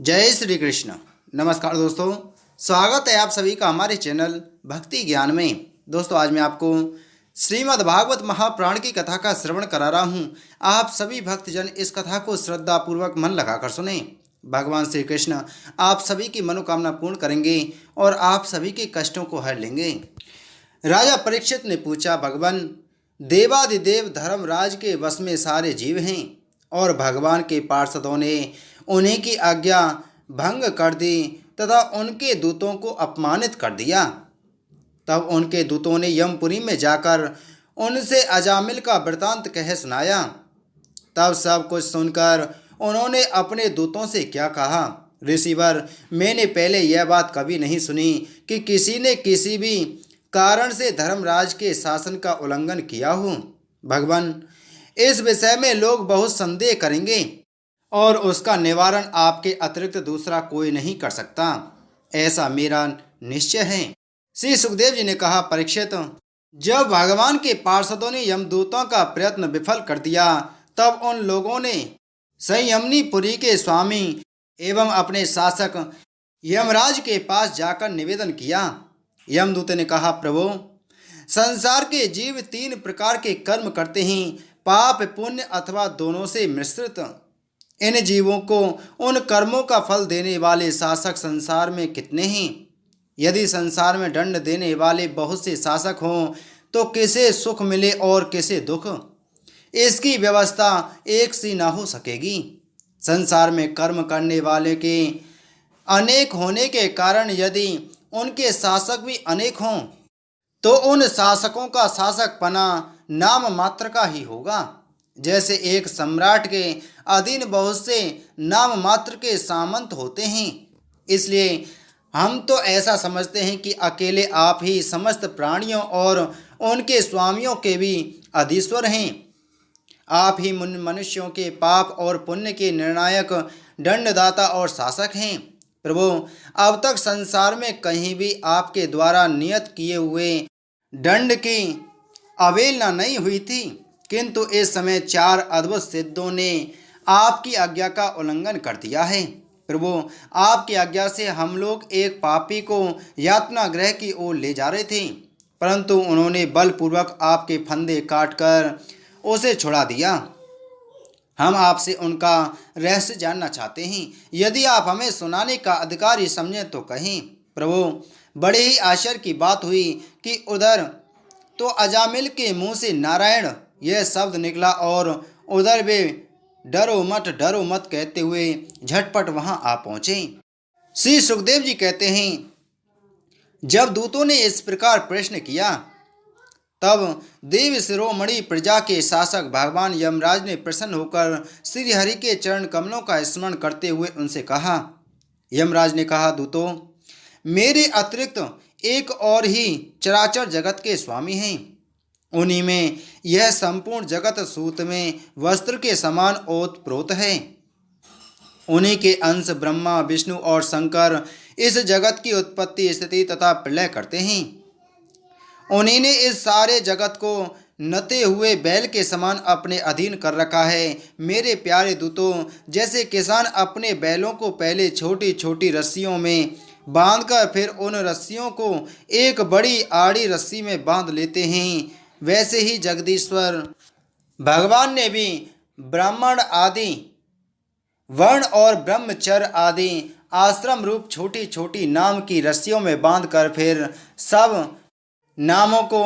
जय श्री कृष्ण। नमस्कार दोस्तों, स्वागत है आप सभी का हमारे चैनल भक्ति ज्ञान में। दोस्तों, आज मैं आपको श्रीमद् भागवत महापुराण की कथा का श्रवण करा रहा हूँ। आप सभी भक्तजन इस कथा को श्रद्धा पूर्वक मन लगाकर सुने। भगवान श्री कृष्ण आप सभी की मनोकामना पूर्ण करेंगे और आप सभी के कष्टों को हर लेंगे। राजा परीक्षित ने पूछा, भगवान, देवादिदेव धर्मराज के वश में सारे जीव हैं और भगवान के पार्षदों ने उन्हीं की आज्ञा भंग कर दी तथा उनके दूतों को अपमानित कर दिया। तब उनके दूतों ने यमपुरी में जाकर उनसे अजामिल का वृतांत कह सुनाया। तब सब कुछ सुनकर उन्होंने अपने दूतों से क्या कहा, ऋषिवर, मैंने पहले यह बात कभी नहीं सुनी कि किसी ने किसी भी कारण से धर्मराज के शासन का उल्लंघन किया हो। भगवान, इस विषय में लोग बहुत संदेह करेंगे और उसका निवारण आपके अतिरिक्त दूसरा कोई नहीं कर सकता, ऐसा मेरा निश्चय है। श्री सुखदेव जी ने कहा, परीक्षित, जब भगवान के पार्षदों ने यमदूतों का प्रयत्न विफल कर दिया तब उन लोगों ने संयमनीपुरी के स्वामी एवं अपने शासक यमराज के पास जाकर निवेदन किया। यमदूत ने कहा, प्रभु, संसार के जीव तीन प्रकार के कर्म करते हैं, पाप, पुण्य अथवा दोनों से मिश्रित। इन जीवों को उन कर्मों का फल देने वाले शासक संसार में कितने हैं? यदि संसार में दंड देने वाले बहुत से शासक हों तो किसे सुख मिले और किसे दुख? इसकी व्यवस्था एक सी ना हो सकेगी। संसार में कर्म करने वाले के अनेक होने के कारण यदि उनके शासक भी अनेक हों तो उन शासकों का शासकपना नाम मात्र का ही होगा। जैसे एक सम्राट के अधीन बहुत से नाम मात्र के सामंत होते हैं, इसलिए हम तो ऐसा समझते हैं कि अकेले आप ही समस्त प्राणियों और उनके स्वामियों के भी अधीश्वर हैं। आप ही मनुष्यों के पाप और पुण्य के निर्णायक, दंडदाता और शासक हैं। प्रभु, अब तक संसार में कहीं भी आपके द्वारा नियत किए हुए दंड की अवहेलना नहीं हुई थी, किंतु इस समय चार अद्भुत सिद्धों ने आपकी आज्ञा का उल्लंघन कर दिया है। प्रभु, आपकी आज्ञा से हम लोग एक पापी को यातना गृह की ओर ले जा रहे थे, परंतु उन्होंने बलपूर्वक आपके फंदे काटकर उसे छुड़ा दिया। हम आपसे उनका रहस्य जानना चाहते हैं। यदि आप हमें सुनाने का अधिकारी समझें तो कहें। प्रभु, बड़े ही आश्चर्य की बात हुई कि उधर तो अजामिल के मुंह से नारायण यह शब्द निकला और उधर वे डरो मत कहते हुए झटपट वहां आ पहुंचे। श्री सुखदेव जी कहते हैं, जब दूतों ने इस प्रकार प्रश्न किया तब देव शिरोमणि प्रजा के शासक भगवान यमराज ने प्रसन्न होकर श्री हरि के चरण कमलों का स्मरण करते हुए उनसे कहा। यमराज ने कहा, दूतों, मेरे अतिरिक्त एक और ही चराचर जगत के स्वामी हैं। उन्हीं में यह संपूर्ण जगत सूत में वस्त्र के समान ओतप्रोत है। उन्हीं के अंश ब्रह्मा, विष्णु और शंकर इस जगत की उत्पत्ति, स्थिति तथा प्रलय करते हैं। उन्हीं ने इस सारे जगत को नते हुए बैल के समान अपने अधीन कर रखा है। मेरे प्यारे दूतों, जैसे किसान अपने बैलों को पहले छोटी छोटी रस्सियों में बांधकर फिर उन रस्सियों को एक बड़ी आड़ी रस्सी में बांध लेते हैं, वैसे ही जगदीश्वर भगवान ने भी ब्राह्मण आदि वर्ण और ब्रह्मचर्य आदि आश्रम रूप छोटी छोटी नाम की रस्सियों में बांधकर फिर सब नामों को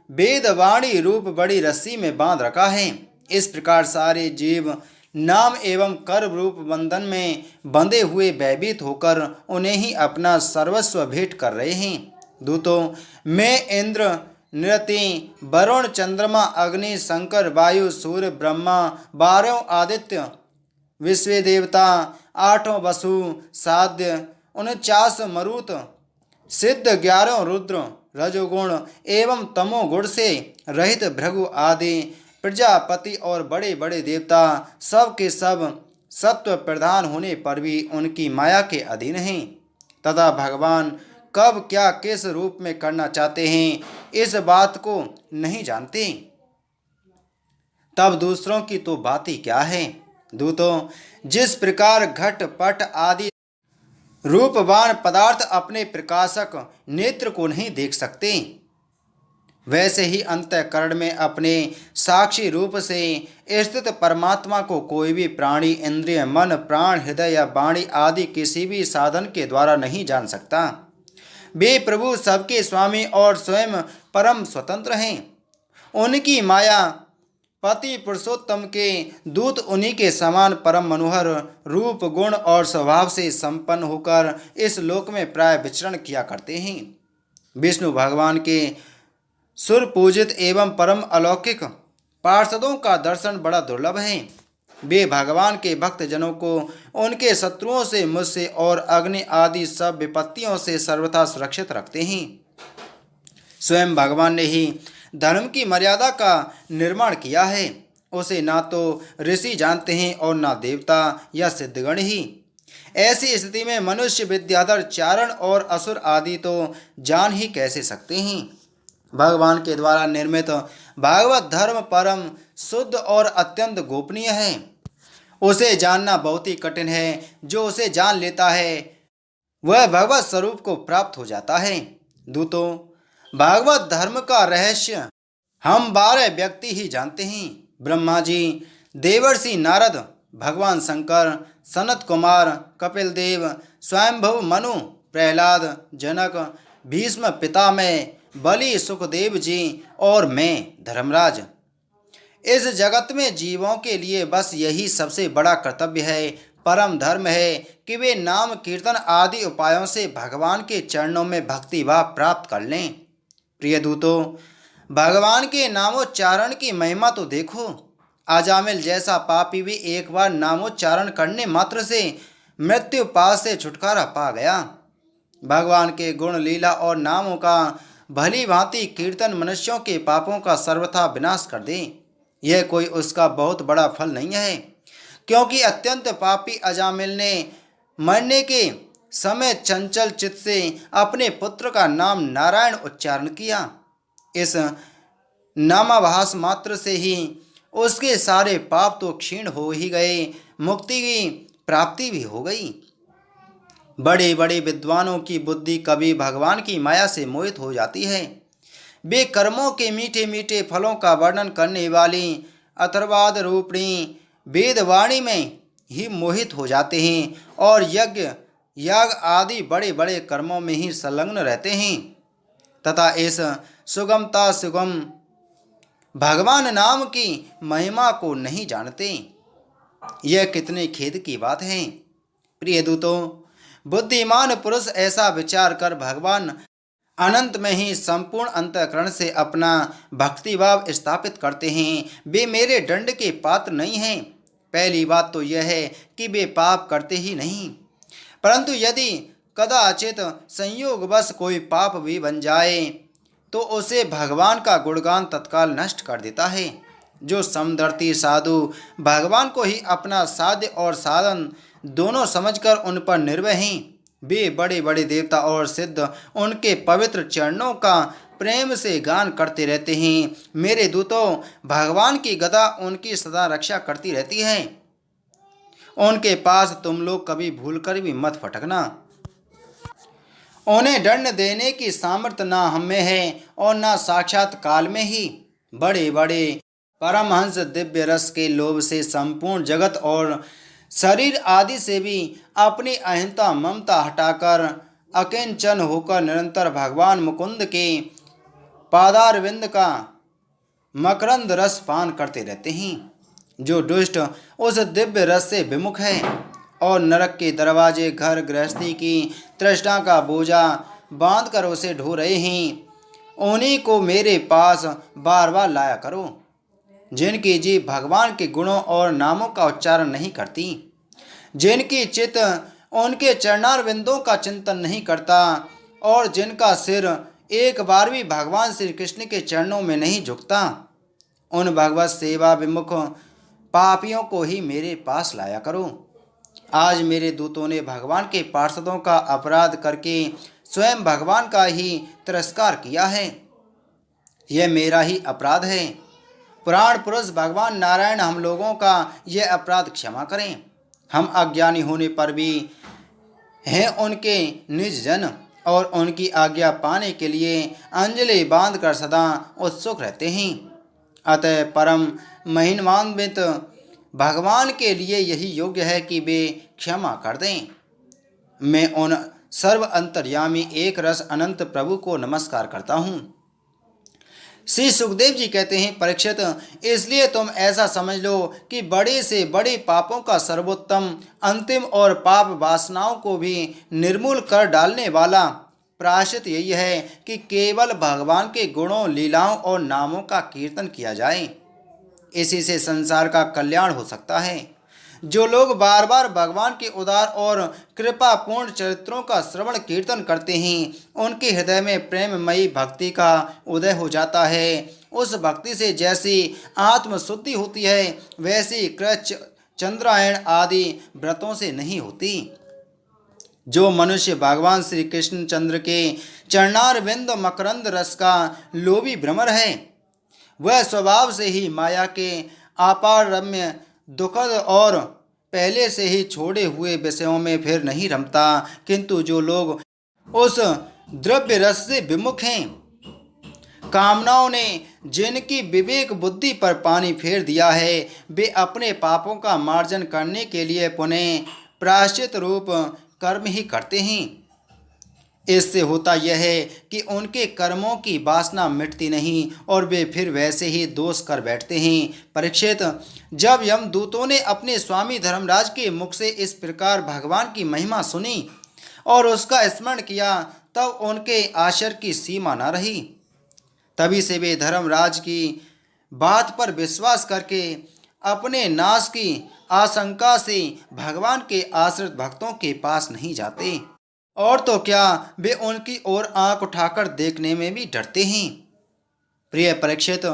वेदवाणी रूप बड़ी रस्सी में बांध रखा है। इस प्रकार सारे जीव नाम एवं कर्म रूप बंधन में बंधे हुए भयभीत होकर उन्हें ही अपना सर्वस्व भेंट कर रहे हैं। दूतों, मैं इंद्र, नृति, वरुण, चंद्रमा, अग्नि, शंकर, वायु, सूर्य, ब्रह्मा, 12 आदित्य, विश्व देवता, 8 वसु, साध्य, 49 मरुत, सिद्ध, 11 रुद्र, रजोगुण एवं तमोगुण से रहित भृगु आदि प्रजापति और बड़े बड़े देवता सब के सब सत्व प्रधान होने पर भी उनकी माया के अधीन हैं तथा भगवान कब क्या किस रूप में करना चाहते हैं इस बात को नहीं जानते। तब दूसरों की तो बात ही क्या है। दूतों, जिस प्रकार घट पट आदि रूपवान पदार्थ अपने प्रकाशक नेत्र को नहीं देख सकते, वैसे ही अंतःकरण में अपने साक्षी रूप से स्थित परमात्मा को कोई भी प्राणी इंद्रिय, मन, प्राण, हृदय या वाणी आदि किसी भी साधन के द्वारा नहीं जान सकता। वे प्रभु सबके स्वामी और स्वयं परम स्वतंत्र हैं। उनकी माया पति पुरुषोत्तम के दूत उन्हीं के समान परम मनोहर रूप, गुण और स्वभाव से संपन्न होकर इस लोक में प्राय विचरण किया करते हैं। विष्णु भगवान के सुर पूजित एवं परम अलौकिक पार्षदों का दर्शन बड़ा दुर्लभ है। वे भगवान के भक्त जनों को उनके शत्रुओं से, मुझसे और अग्नि आदि सब विपत्तियों से सर्वथा सुरक्षित रखते हैं। स्वयं भगवान ने ही धर्म की मर्यादा का निर्माण किया है। उसे ना तो ऋषि जानते हैं और ना देवता या सिद्धगण ही। ऐसी स्थिति में मनुष्य, विद्याधर, चारण और असुर आदि तो जान ही कैसे सकते हैं। भगवान के द्वारा निर्मित भागवत धर्म परम शुद्ध और अत्यंत गोपनीय है। उसे जानना बहुत ही कठिन है। जो उसे जान लेता है वह भगवत स्वरूप को प्राप्त हो जाता है। दूतों, भागवत धर्म का रहस्य हम 12 व्यक्ति ही जानते हैं। ब्रह्मा जी, देवर्षि नारद, भगवान शंकर, सनत कुमार, कपिल देव, स्वयंभव मनु, प्रहलाद, जनक, भीष्म पितामह, बलि, सुखदेव जी और मैं धर्मराज। इस जगत में जीवों के लिए बस यही सबसे बड़ा कर्तव्य है, परम धर्म है कि वे नाम कीर्तन आदि उपायों से भगवान के चरणों में भक्ति भाव प्राप्त कर लें। प्रिय दूतों, भगवान के नामोच्चारण की महिमा तो देखो। अजामिल जैसा पापी भी एक बार नामोच्चारण करने मात्र से मृत्यु पास से छुटकारा पा गया। भगवान के गुण, लीला और नामों का भली भांति कीर्तन मनुष्यों के पापों का सर्वथा विनाश कर दे। यह कोई उसका बहुत बड़ा फल नहीं है, क्योंकि अत्यंत पापी अजामिल ने मरने के समय चंचल चित्त से अपने पुत्र का नाम नारायण उच्चारण किया। इस नामाभास मात्र से ही उसके सारे पाप तो क्षीण हो ही गए, मुक्ति की प्राप्ति भी हो गई। बड़े बड़े विद्वानों की बुद्धि कभी भगवान की माया से मोहित हो जाती है। वे कर्मों के मीठे मीठे फलों का वर्णन करने वाली अथर्वाद रूपिणी वेदवाणी में ही मोहित हो जाते हैं और यज्ञ, याग आदि बड़े बड़े कर्मों में ही संलग्न रहते हैं तथा इस सुगम भगवान नाम की महिमा को नहीं जानते। यह कितने खेद की बात है। प्रिय दूतों, बुद्धिमान पुरुष ऐसा विचार कर भगवान अनंत में ही संपूर्ण अंतःकरण से अपना भक्तिभाव स्थापित करते हैं। वे मेरे दंड के पात्र नहीं हैं। पहली बात तो यह है कि वे पाप करते ही नहीं, परंतु यदि कदाचित संयोगवश कोई पाप भी बन जाए तो उसे भगवान का गुणगान तत्काल नष्ट कर देता है। जो समदर्शी साधु भगवान को ही अपना साध्य और साधन दोनों समझकर उन पर निर्भय हैं, वे बड़े बड़े देवता और सिद्ध उनके पवित्र चरणों का प्रेम से गान करते रहते हैं। मेरे दूतों, भगवान की गदा उनकी सदा रक्षा करती रहती है। उनके पास तुम लोग कभी भूलकर भी मत फटकना। उन्हें दंड देने की सामर्थ्य ना हम में है और ना साक्षात काल में ही। बड़े बड़े परमहंस दिव्य रस के लोभ से संपूर्ण जगत और शरीर आदि से भी अपनी अहिंसा ममता हटाकर अकिंचन होकर निरंतर भगवान मुकुंद के पादारविंद का मकरंद रस पान करते रहते हैं। जो दुष्ट उस दिव्य रस से विमुख है और नरक के दरवाजे, घर गृहस्थी की तृष्णा का बोझा बांध कर उसे ढो रहे हैं, उन्हीं को मेरे पास बार बार लाया करो। जिनकी जीभ भगवान के गुणों और नामों का उच्चारण नहीं करती, जिनकी चित्त उनके चरणारविंदों का चिंतन नहीं करता और जिनका सिर एक बार भी भगवान श्री कृष्ण के चरणों में नहीं झुकता, उन भगवत सेवा विमुख पापियों को ही मेरे पास लाया करो। आज मेरे दूतों ने भगवान के पार्षदों का अपराध करके स्वयं भगवान का ही तिरस्कार किया है। यह मेरा ही अपराध है। पुराण पुरुष भगवान नारायण हम लोगों का यह अपराध क्षमा करें। हम अज्ञानी होने पर भी हैं उनके निज जन और उनकी आज्ञा पाने के लिए अंजलि बांधकर सदा उत्सुक रहते हैं। अतः परम महिमान्वित भगवान के लिए यही योग्य है कि वे क्षमा कर दें। मैं उन सर्व अंतर्यामी एक रस अनंत प्रभु को नमस्कार करता हूँ। श्री सुखदेव जी कहते हैं, परीक्षित, इसलिए तुम ऐसा समझ लो कि बड़े से बड़े पापों का सर्वोत्तम, अंतिम और पाप वासनाओं को भी निर्मूल कर डालने वाला प्रायश्चित यही है कि केवल भगवान के गुणों, लीलाओं और नामों का कीर्तन किया जाए। इसी से संसार का कल्याण हो सकता है। जो लोग बार बार भगवान के उदार और कृपापूर्ण चरित्रों का श्रवण कीर्तन करते हैं, उनके हृदय में प्रेममयी भक्ति का उदय हो जाता है। उस भक्ति से जैसी आत्मशुद्धि होती है, वैसी कृच्छ, चंद्रायण आदि व्रतों से नहीं होती। जो मनुष्य भगवान श्री कृष्ण चंद्र के चरणारविंद मकरंद रस का लोभी भ्रमर है, वह स्वभाव से ही माया के अपारम्य, दुखद और पहले से ही छोड़े हुए विषयों में फिर नहीं रमता। किंतु जो लोग उस द्रव्य रस से विमुख हैं, कामनाओं ने जिनकी विवेक बुद्धि पर पानी फेर दिया है, वे अपने पापों का मार्जन करने के लिए पुनः प्रायश्चित रूप कर्म ही करते हैं। इससे होता यह है कि उनके कर्मों की वासना मिटती नहीं और वे फिर वैसे ही दोष कर बैठते हैं। परीक्षित, जब यमदूतों ने अपने स्वामी धर्मराज के मुख से इस प्रकार भगवान की महिमा सुनी और उसका स्मरण किया, तब उनके आश्चर्य की सीमा न रही। तभी से वे धर्मराज की बात पर विश्वास करके अपने नाश की आशंका से भगवान के आश्रित भक्तों के पास नहीं जाते, और तो क्या, वे उनकी ओर आंख उठाकर देखने में भी डरते हैं। प्रिय परीक्षित,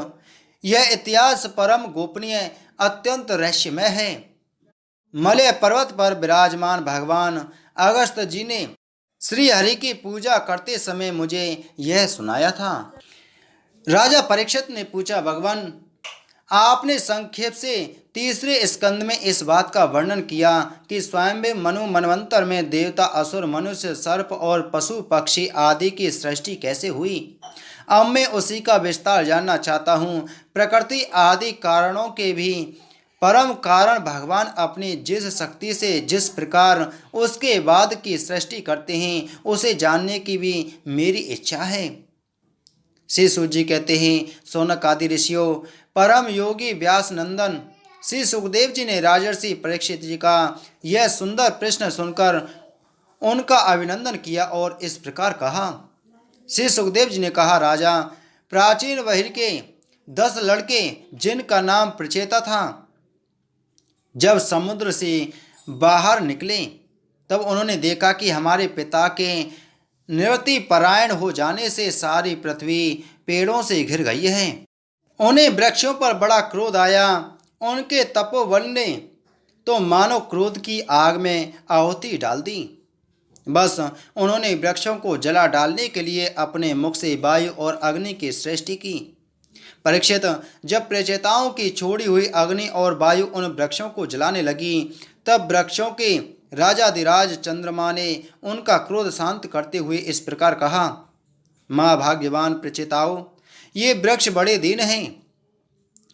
यह इतिहास परम गोपनीय, अत्यंत रहस्यमय है। मलय पर्वत पर विराजमान भगवान अगस्त जी ने श्री हरि की पूजा करते समय मुझे यह सुनाया था। राजा परीक्षित ने पूछा, भगवान, आपने संक्षेप से तीसरे स्कंद में इस बात का वर्णन किया कि स्वयं मनु मनवंतर में देवता, असुर, मनुष्य, सर्प और पशु पक्षी आदि की सृष्टि कैसे हुई। अब मैं उसी का विस्तार जानना चाहता हूँ। प्रकृति आदि कारणों के भी परम कारण भगवान अपनी जिस शक्ति से जिस प्रकार उसके बाद की सृष्टि करते हैं, उसे जानने की भी मेरी इच्छा है। श्री सूत जी कहते हैं, सौनक आदि ऋषियों, परम योगी व्यास नंदन श्री सुखदेव जी ने राजर्षि परीक्षित जी का यह सुंदर प्रश्न सुनकर उनका अभिनंदन किया और इस प्रकार कहा। श्री सुखदेव जी ने कहा, राजा, प्राचीन वहिर के 10 लड़के जिनका नाम प्रचेता था, जब समुद्र से बाहर निकले तब उन्होंने देखा कि हमारे पिता के निवृत्ति परायण हो जाने से सारी पृथ्वी पेड़ों से घिर गई है। उन्हें वृक्षों पर बड़ा क्रोध आया। उनके तपोबल ने तो मानो क्रोध की आग में आहुति डाल दी। बस उन्होंने वृक्षों को जला डालने के लिए अपने मुख से वायु और अग्नि की सृष्टि की। परीक्षित, जब प्रचेताओं की छोड़ी हुई अग्नि और वायु उन वृक्षों को जलाने लगी, तब वृक्षों के राजाधिराज चंद्रमा ने उनका क्रोध शांत करते हुए इस प्रकार कहा, माँ भाग्यवान प्रचेताओं, ये वृक्ष बड़े दीन हैं।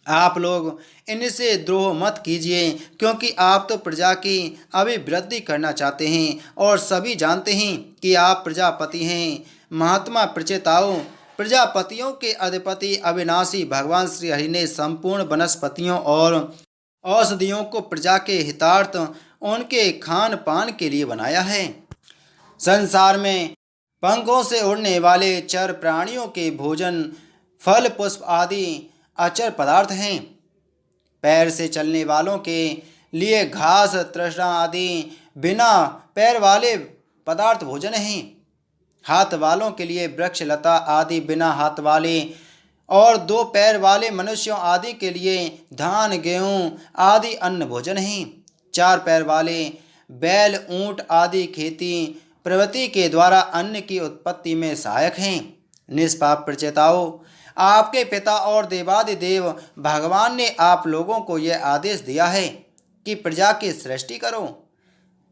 आप लोग इनसे द्रोह मत कीजिए, क्योंकि आप तो प्रजा की अभिवृद्धि करना चाहते हैं और सभी जानते हैं कि आप प्रजापति हैं। महात्मा प्रचेताओं, प्रजापतियों के अधिपति अविनाशी भगवान श्री हरि ने संपूर्ण वनस्पतियों और औषधियों को प्रजा के हितार्थ उनके खान पान के लिए बनाया है। संसार में पंखों से उड़ने वाले चर प्राणियों के भोजन, फल, पुष्प आदि अचर पदार्थ हैं। पैर से चलने वालों के लिए घास, तृष्णा आदि बिना पैर वाले पदार्थ भोजन हैं। हाथ वालों के लिए वृक्ष, लता आदि बिना हाथ वाले, और 2 पैर वाले मनुष्यों आदि के लिए धान, गेहूँ आदि अन्न भोजन हैं। 4 पैर वाले बैल, ऊंट आदि खेती प्रवृत्ति के द्वारा अन्न की उत्पत्ति में सहायक हैं। निष्पाप प्रचेताओं, आपके पिता और देवादिदेव भगवान ने आप लोगों को यह आदेश दिया है कि प्रजा की सृष्टि करो।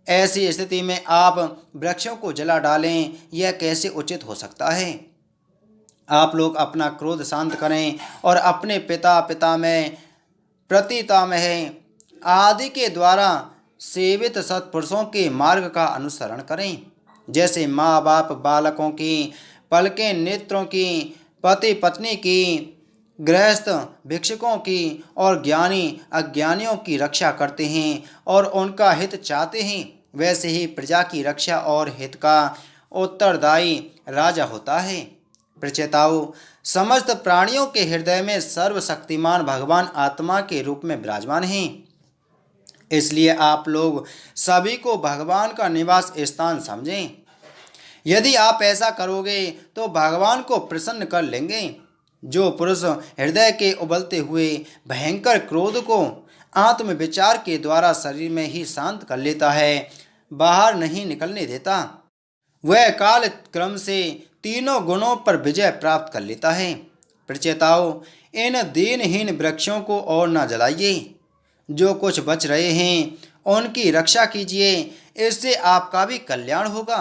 ऐसी स्थिति में आप वृक्षों को जला डालें, यह कैसे उचित हो सकता है। आप लोग अपना क्रोध शांत करें और अपने पिता पितामह प्रतितामह आदि के द्वारा सेवित सत्पुरुषों के मार्ग का अनुसरण करें। जैसे माँ बाप बालकों की, पलकें नेत्रों की, पति पत्नी की, गृहस्थ भिक्षुकों की और ज्ञानी अज्ञानियों की रक्षा करते हैं और उनका हित चाहते हैं, वैसे ही प्रजा की रक्षा और हित का उत्तरदायी राजा होता है। प्रचेताओं, समस्त प्राणियों के हृदय में सर्वशक्तिमान भगवान आत्मा के रूप में विराजमान हैं। इसलिए आप लोग सभी को भगवान का निवास स्थान समझें। यदि आप ऐसा करोगे तो भगवान को प्रसन्न कर लेंगे। जो पुरुष हृदय के उबलते हुए भयंकर क्रोध को आत्मविचार के द्वारा शरीर में ही शांत कर लेता है, बाहर नहीं निकलने देता, वह काल क्रम से तीनों गुणों पर विजय प्राप्त कर लेता है। प्रचेताओं, इन दीनहीन वृक्षों को और न जलाइए। जो कुछ बच रहे हैं उनकी रक्षा कीजिए, इससे आपका भी कल्याण होगा।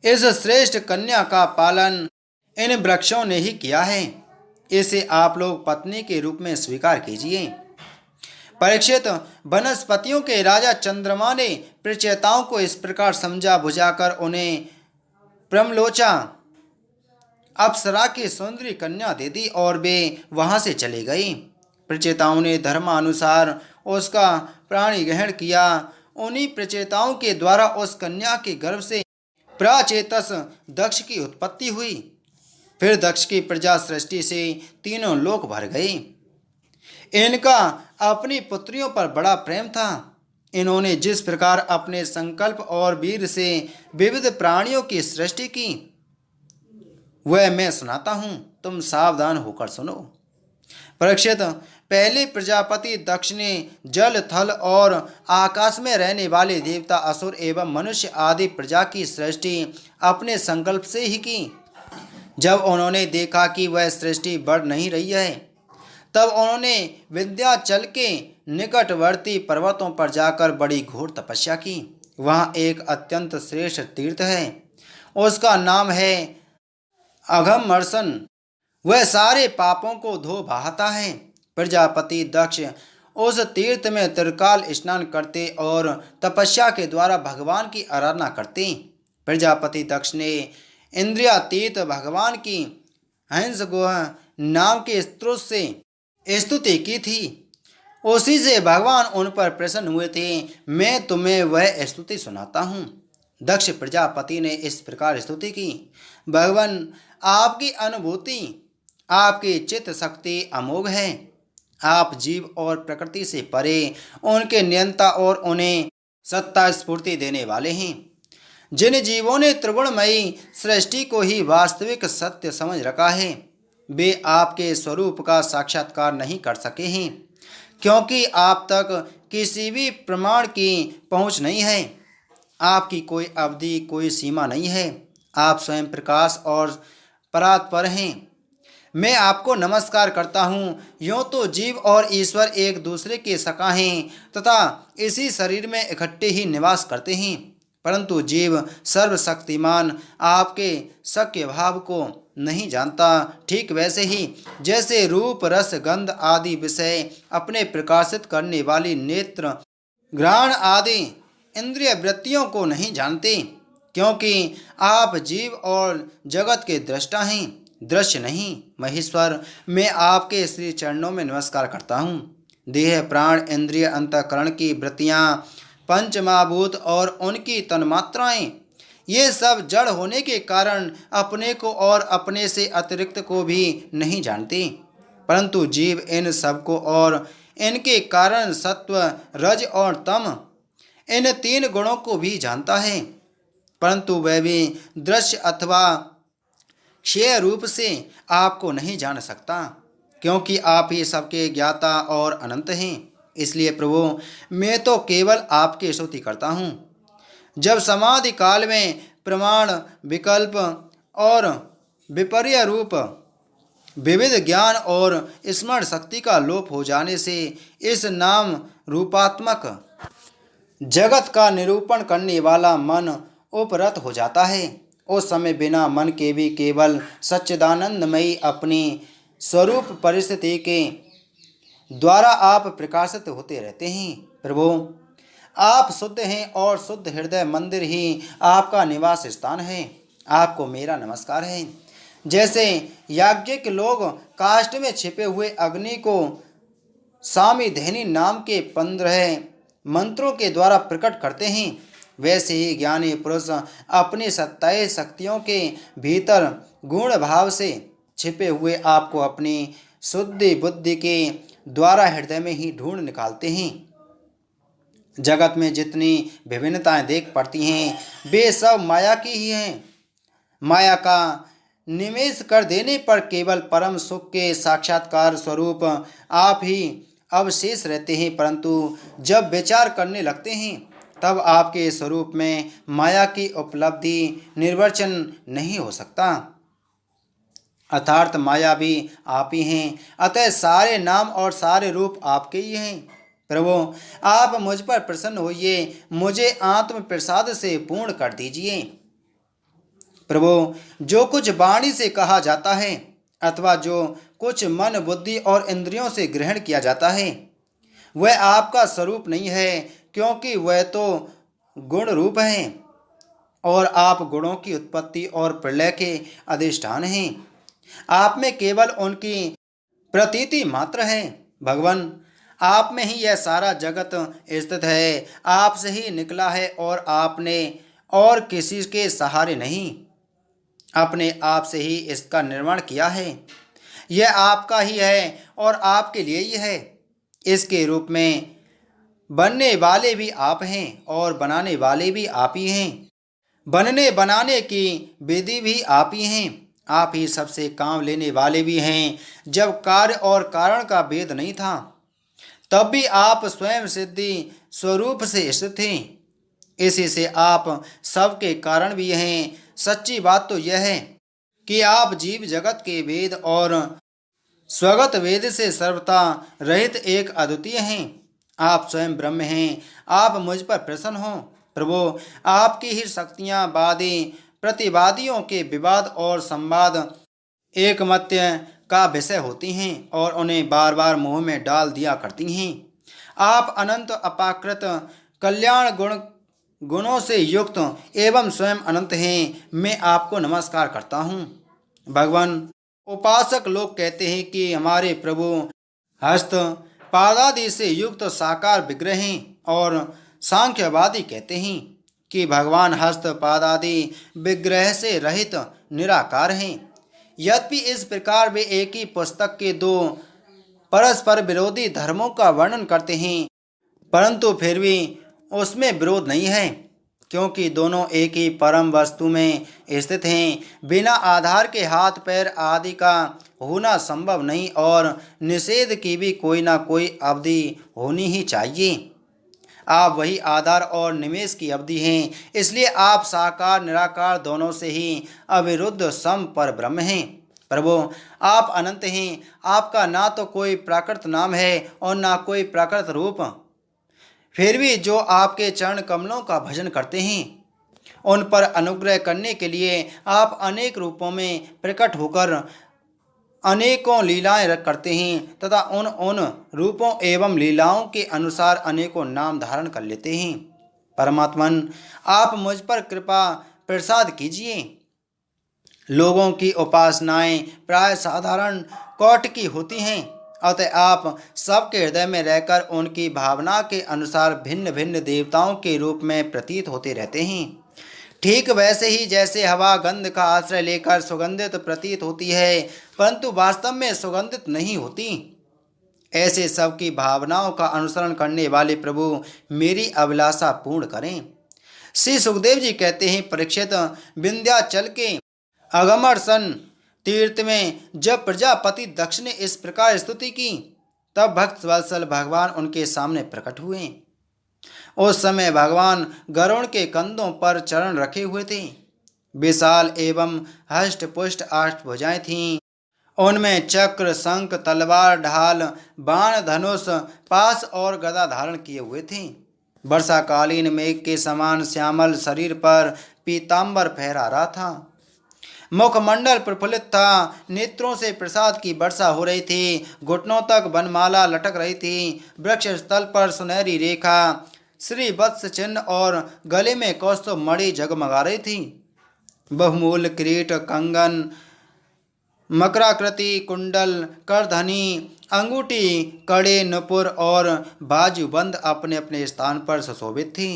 इस श्रेष्ठ कन्या का पालन इन वृक्षों ने ही किया है, इसे आप लोग पत्नी के रूप में स्वीकार कीजिए। परीक्षित, वनस्पतियों के राजा चंद्रमा ने प्रचेताओं को इस प्रकार समझा बुझाकर उन्हें प्रमलोचा अप्सरा की सुंदरी कन्या दे दी और वे वहां से चले गई। प्रचेताओं ने धर्मानुसार उसका प्राणी ग्रहण किया। उन्हीं प्रचेताओं के द्वारा उस कन्या के गर्भ से प्राचेतस दक्ष की उत्पत्ति हुई। फिर दक्ष की प्रजा सृष्टि से तीनों लोक भर गए। इनका अपनी पुत्रियों पर बड़ा प्रेम था। इन्होंने जिस प्रकार अपने संकल्प और वीर से विविध प्राणियों की सृष्टि की, वह मैं सुनाता हूँ, तुम सावधान होकर सुनो। परीक्षित, पहले प्रजापति दक्ष ने जल, थल और आकाश में रहने वाले देवता, असुर एवं मनुष्य आदि प्रजा की सृष्टि अपने संकल्प से ही की। जब उन्होंने देखा कि वह सृष्टि बढ़ नहीं रही है, तब उन्होंने विंध्याचल के निकटवर्ती पर्वतों पर जाकर बड़ी घोर तपस्या की। वहाँ एक अत्यंत श्रेष्ठ तीर्थ है, उसका नाम है अघमर्षण। वह सारे पापों को धो बहाता है। प्रजापति दक्ष उस तीर्थ में त्रिकाल स्नान करते और तपस्या के द्वारा भगवान की आराधना करते। प्रजापति दक्ष ने इंद्रियातीत भगवान की हंस गुह नाम के स्त्रोत से स्तुति की थी। उसी से भगवान उन पर प्रसन्न हुए थे। मैं तुम्हें वह स्तुति सुनाता हूँ। दक्ष प्रजापति ने इस प्रकार स्तुति की। भगवान, आपकी अनुभूति, आपकी चित्त शक्ति अमोघ है। आप जीव और प्रकृति से परे उनके नियंता और उन्हें सत्ता स्फूर्ति देने वाले हैं। जिन जीवों ने त्रिगुणमयी सृष्टि को ही वास्तविक सत्य समझ रखा है, वे आपके स्वरूप का साक्षात्कार नहीं कर सके हैं, क्योंकि आप तक किसी भी प्रमाण की पहुंच नहीं है। आपकी कोई अवधि, कोई सीमा नहीं है। आप स्वयं प्रकाश और परात्पर हैं। मैं आपको नमस्कार करता हूँ। यूँ तो जीव और ईश्वर एक दूसरे के सखा हैं तथा इसी शरीर में इकट्ठे ही निवास करते हैं, परंतु जीव सर्वशक्तिमान आपके सख्य भाव को नहीं जानता। ठीक वैसे ही जैसे रूप, रस, गंध आदि विषय अपने प्रकाशित करने वाली नेत्र, घ्राण आदि इंद्रिय वृत्तियों को नहीं जानते, क्योंकि आप जीव और जगत के दृष्टा हैं, दृश्य नहीं। महेश्वर, मैं आपके श्री चरणों में नमस्कार करता हूँ। देह, प्राण, इंद्रिय, अंतःकरण की वृत्तियाँ, पंचमहाभूत और उनकी तन्मात्राएं, ये सब जड़ होने के कारण अपने को और अपने से अतिरिक्त को भी नहीं जानते, परंतु जीव इन सब को और इनके कारण सत्व, रज और तम, इन तीन गुणों को भी जानता है, परंतु वह भी दृश्य अथवा क्षय रूप से आपको नहीं जान सकता, क्योंकि आप ही सबके ज्ञाता और अनंत हैं। इसलिए प्रभु, मैं तो केवल आपकी स्तुति करता हूँ। जब समाधि काल में प्रमाण, विकल्प और विपर्य रूप विविध ज्ञान और स्मरण शक्ति का लोप हो जाने से इस नाम रूपात्मक जगत का निरूपण करने वाला मन उपरत हो जाता है। उस समय बिना मन के भी केवल सच्चिदानंदमयी अपनी स्वरूप परिस्थिति के द्वारा आप प्रकाशित होते रहते हैं। प्रभु, आप शुद्ध हैं और शुद्ध हृदय मंदिर ही आपका निवास स्थान है। आपको मेरा नमस्कार है। जैसे याज्ञिक लोग काष्ठ में छिपे हुए अग्नि को सामिधेनी नाम के 15 मंत्रों के द्वारा प्रकट करते हैं, वैसे ही ज्ञानी पुरुष अपनी 27 शक्तियों के भीतर गुण भाव से छिपे हुए आपको अपनी शुद्धि बुद्धि के द्वारा हृदय में ही ढूंढ निकालते हैं। जगत में जितनी विभिन्नताएं देख पड़ती हैं, वे सब माया की ही हैं। माया का निमेष कर देने पर केवल परम सुख के साक्षात्कार स्वरूप आप ही अवशेष रहते हैं, परंतु जब विचार करने लगते हैं तब आपके स्वरूप में माया की उपलब्धि निर्वचन नहीं हो सकता। अर्थात माया भी आप ही हैं, अतः सारे नाम और सारे रूप आपके ही हैं। प्रभु, आप मुझ पर प्रसन्न होइए, मुझे आत्म प्रसाद से पूर्ण कर दीजिए। प्रभु, जो कुछ वाणी से कहा जाता है अथवा जो कुछ मन बुद्धि और इंद्रियों से ग्रहण किया जाता है, वह आपका स्वरूप नहीं है, क्योंकि वह तो गुण रूप हैं और आप गुणों की उत्पत्ति और प्रलय के अधिष्ठान हैं। आप में केवल उनकी प्रतीति मात्र है। भगवान, आप में ही यह सारा जगत स्थित है, आपसे ही निकला है और आपने और किसी के सहारे नहीं, अपने आप से ही इसका निर्माण किया है। यह आपका ही है और आपके लिए ही है। इसके रूप में बनने वाले भी आप हैं और बनाने वाले भी आप ही हैं। बनने बनाने की विधि भी आप ही हैं। आप ही सबसे काम लेने वाले भी हैं। जब कार्य और कारण का भेद नहीं था, तब भी आप स्वयं सिद्धि स्वरूप से स्थित थे। इसी से आप सबके कारण भी हैं। सच्ची बात तो यह है कि आप जीव जगत के वेद और स्वगत वेद से सर्वथा रहित एक अद्वितीय हैं। आप स्वयं ब्रह्म हैं। आप मुझ पर प्रसन्न हो। प्रभु, आपकी ही शक्तियाँ वादी प्रतिवादियों के विवाद और संवाद एकमत्य का विषय होती हैं और उन्हें बार बार मुँह में डाल दिया करती हैं। आप अनंत अपाकृत कल्याण गुणों से युक्त एवं स्वयं अनंत हैं। मैं आपको नमस्कार करता हूँ। भगवान, उपासक लोग कहते हैं कि हमारे प्रभु हस्त पादादि से युक्त साकार विग्रह हैं और सांख्यवादी कहते हैं कि भगवान हस्त पादादि विग्रह से रहित निराकार हैं। यद्यपि इस प्रकार वे एक ही पुस्तक के दो परस्पर विरोधी धर्मों का वर्णन करते हैं, परंतु फिर भी उसमें विरोध नहीं है, क्योंकि दोनों एक ही परम वस्तु में स्थित हैं। बिना आधार के हाथ पैर आदि का होना संभव नहीं और निषेध की भी कोई ना कोई अवधि होनी ही चाहिए। आप वही आधार और निमेष की अवधि हैं, इसलिए आप साकार निराकार दोनों से ही अविरुद्ध सम पर ब्रह्म हैं। प्रभु, आप अनंत हैं। आपका ना तो कोई प्राकृत नाम है और ना कोई प्राकृत रूप। फिर भी जो आपके चरण कमलों का भजन करते हैं, उन पर अनुग्रह करने के लिए आप अनेक रूपों में प्रकट होकर अनेकों लीलाएं करते हैं तथा उन उन रूपों एवं लीलाओं के अनुसार अनेकों नाम धारण कर लेते हैं। परमात्मन, आप मुझ पर कृपा प्रसाद कीजिए। लोगों की उपासनाएं प्राय साधारण कोटि की होती हैं, अतः आप सबके हृदय में रहकर उनकी भावना के अनुसार भिन्न भिन्न देवताओं के रूप में प्रतीत होते रहते हैं। ठीक वैसे ही जैसे हवा गंध का आश्रय लेकर सुगंधित प्रतीत होती है, परंतु वास्तव में सुगंधित नहीं होती, ऐसे सबकी भावनाओं का अनुसरण करने वाले प्रभु मेरी अभिलाषा पूर्ण करें। श्री सुखदेव जी कहते हैं, परीक्षित, विंध्याचल के अगमर्षण तीर्थ में जब प्रजापति दक्ष ने इस प्रकार स्तुति की, तब भक्त वत्सल भगवान उनके सामने प्रकट हुए। उस समय भगवान गरुड़ के कंधों पर चरण रखे हुए थे। विशाल एवं हष्ट पुष्ट 8 भुजाएं थीं। उनमें चक्र, शंख, तलवार, ढाल, बाण, धनुष, पास और गदा धारण किए हुए थे। वर्षाकालीन मेघ के समान श्यामल शरीर पर पीतांबर फहरा रहा था। मुखमंडल प्रफुल्लित था, नेत्रों से प्रसाद की वर्षा हो रही थी, घुटनों तक वनमाला लटक रही थी। वृक्ष स्थल पर सुनहरी रेखा, श्री वत्स चिन्ह और गले में कौस्तुभ मणि जगमगा रही थी। बहुमूल्य किरीट, कंगन, मकराकृति कुंडल, करधनी, अंगूठी, कड़े, नुपुर और बाजूबंद अपने अपने स्थान पर सुशोभित थी।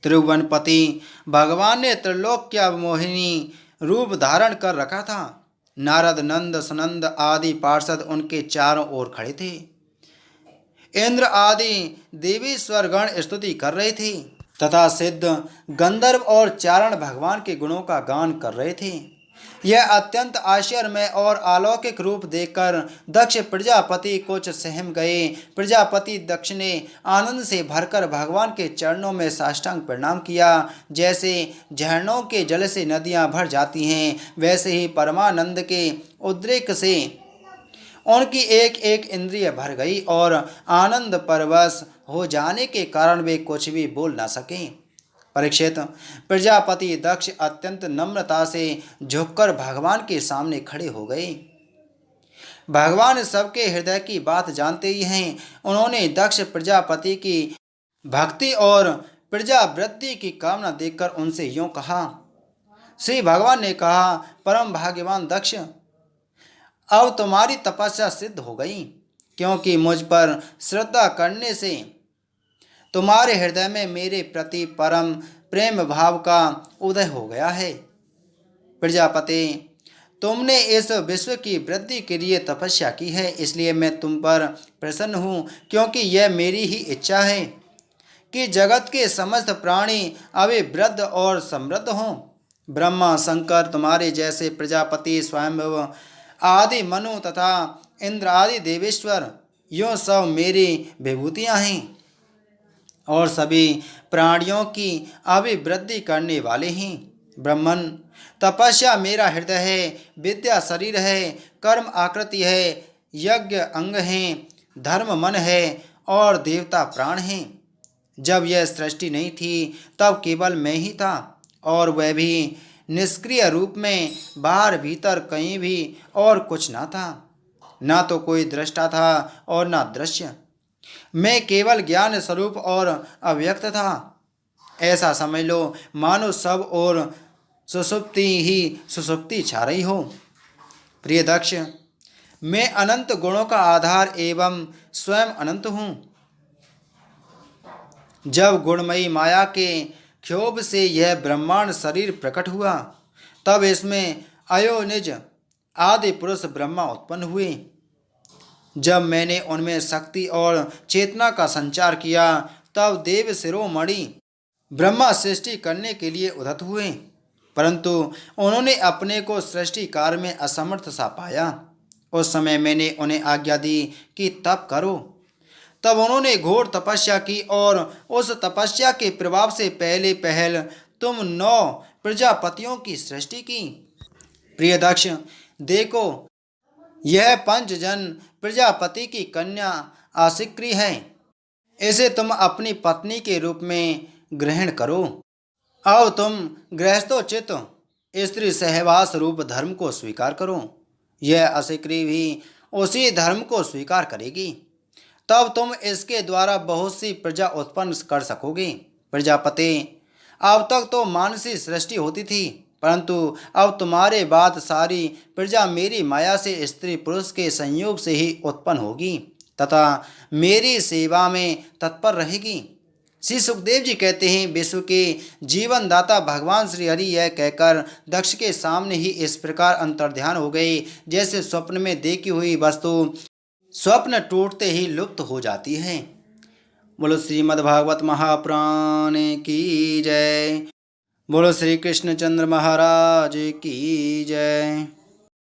त्रिभुवनपति भगवान ने त्रिलोक्य मोहिनी रूप धारण कर रखा था। नारद, नंद, सुनंद आदि पार्षद उनके चारों ओर खड़े थे। इंद्र आदि देवी स्वरगण स्तुति कर रहे थे तथा सिद्ध, गंधर्व और चारण भगवान के गुणों का गान कर रहे थे। यह अत्यंत आश्चर्यमय और अलौकिक रूप देखकर दक्ष प्रजापति कुछ सहम गए। प्रजापति दक्ष ने आनंद से भरकर भगवान के चरणों में साष्टांग प्रणाम किया। जैसे झरनों के जल से नदियां भर जाती हैं, वैसे ही परमानंद के उद्रेक से उनकी एक एक इंद्रिय भर गई और आनंद परवश हो जाने के कारण वे कुछ भी बोल न सके। परीक्षित, प्रजापति दक्ष अत्यंत नम्रता से झुककर भगवान के सामने खड़े हो गए। भगवान सबके हृदय की बात जानते ही हैं। उन्होंने दक्ष प्रजापति की भक्ति और प्रजावृत्ति की कामना देखकर उनसे यूं कहा। श्री भगवान ने कहा, परम भाग्यवान दक्ष, अब तुम्हारी तपस्या सिद्ध हो गई, क्योंकि मुझ पर श्रद्धा करने से तुम्हारे हृदय में मेरे प्रति परम प्रेम भाव का उदय हो गया है। प्रजापति, तुमने इस विश्व की वृद्धि के लिए तपस्या की है, इसलिए मैं तुम पर प्रसन्न हूँ, क्योंकि यह मेरी ही इच्छा है कि जगत के समस्त प्राणी अभी वृद्ध और समृद्ध हों। ब्रह्मा, शंकर, तुम्हारे जैसे प्रजापति, स्वयंभव आदि मनु तथा इंद्र आदि देवेश्वर, यूँ सब मेरी विभूतियाँ हैं और सभी प्राणियों की अभिवृद्धि करने वाले हैं। ब्रह्मन, तपस्या मेरा हृदय है, विद्या शरीर है, कर्म आकृति है, यज्ञ अंग हैं, धर्म मन है और देवता प्राण हैं। जब यह सृष्टि नहीं थी तब केवल मैं ही था, और वह भी निष्क्रिय रूप में, बाहर भीतर कहीं भी और कुछ ना था। ना तो कोई दृष्टा था और ना दृश्य। मैं केवल ज्ञान स्वरूप और अव्यक्त था। ऐसा समझ लो मानो सब और सुसुप्ति ही सुसुप्ति छा रही हो। प्रिय दक्ष, मैं अनंत गुणों का आधार एवं स्वयं अनंत हूँ। जब गुणमयी माया के क्षोभ से यह ब्रह्मांड शरीर प्रकट हुआ, तब इसमें अयोनिज आदि पुरुष ब्रह्मा उत्पन्न हुए। जब मैंने उनमें शक्ति और चेतना का संचार किया, तब देव शिरोमणि ब्रह्मा सृष्टि करने के लिए उद्यत हुए, परंतु उन्होंने अपने को सृष्टि कार्य में असमर्थ सा पाया। उस समय मैंने उन्हें आज्ञा दी कि तप करो। तब उन्होंने घोर तपस्या की और उस तपस्या के प्रभाव से पहले पहल तुम 9 प्रजापतियों की सृष्टि की। प्रिय दक्ष, देखो, यह पंचजन प्रजापति की कन्या आसिक्री है। इसे तुम अपनी पत्नी के रूप में ग्रहण करो। अब तुम गृहस्थोचित स्त्री सहवास रूप धर्म को स्वीकार करो। यह आसिक्री भी उसी धर्म को स्वीकार करेगी। तब तुम इसके द्वारा बहुत सी प्रजा उत्पन्न कर सकोगे। प्रजापति, अब तक तो मानसी सृष्टि होती थी, परंतु अब तुम्हारे बाद सारी प्रजा मेरी माया से स्त्री पुरुष के संयोग से ही उत्पन्न होगी तथा मेरी सेवा में तत्पर रहेगी। श्री सुखदेव जी कहते हैं, विश्व के जीवन दाता भगवान श्री हरि यह कहकर दक्ष के सामने ही इस प्रकार अंतर्ध्यान हो गए, जैसे स्वप्न में देखी हुई वस्तु स्वप्न टूटते ही लुप्त हो जाती है। बोलो श्रीमद्भागवत महापुराण की जय। बोलो श्री कृष्णचंद्र महाराज की जय।